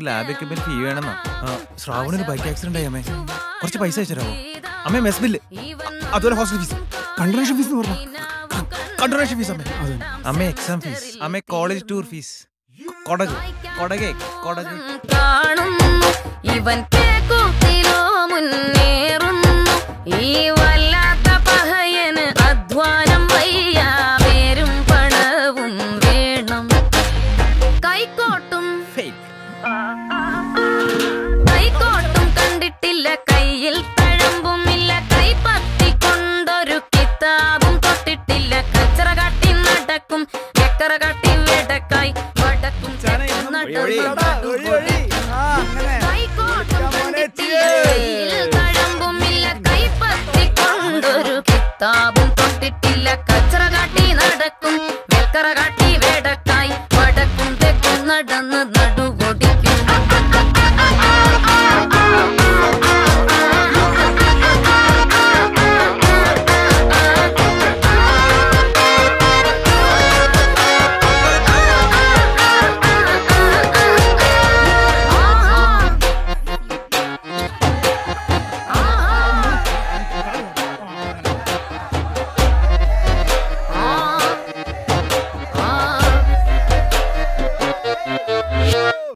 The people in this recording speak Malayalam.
ലാബ് എക്യുപ്മെന്റ് ഫീ വേണമെന്നാ. ശ്രാവണൊരു ബൈക്ക് ആക്സിഡന്റ് ആയി അമ്മേ. കുറച്ച് പൈസ അയച്ചോ അമ്മേ. മെസ് ബില്ല്, അതുപോലെ ഹോസ്റ്റൽ ഫീസ്, കണ്ടോണേഷൻ ഫീസ് പറഞ്ഞു. കണ്ടോണേഷൻ ഫീസ് അമ്മേ. അമ്മേ എക്സാം ഫീസ്, അമ്മേ കോളേജ് ടൂർ ഫീസ്, കൊടക് കൊടകേ കൊടക്. ഇവൻ മുന്നേറുന്നു ഈ വല്ലാത്ത പഹയന് അധ്വാനം വയ്യ. പേരും പണവും വേണം. കൈക്കോട്ടും കൈക്കോട്ടും കണ്ടിട്ടില്ല, കയ്യിൽ തഴമ്പുമില്ല, കൈപ്പത്തിക്കൊണ്ടൊരു കിതാബും തൊട്ടിട്ടില്ല. കച്ചറ കാട്ടി നടക്കും, ചക്കറ കാട്ടി വെടക്കായി വടക്കും. കൈക്കോട്ടും കണ്ടിട്ടില്ല, കയ്യിൽ തഴമ്പുമില്ല, കൈപ്പത്തിക്കൊണ്ടൊരു കിതാബും തൊട്ടിട്ടില്ല. കച്ചറ കാട്ടി നടക്കും,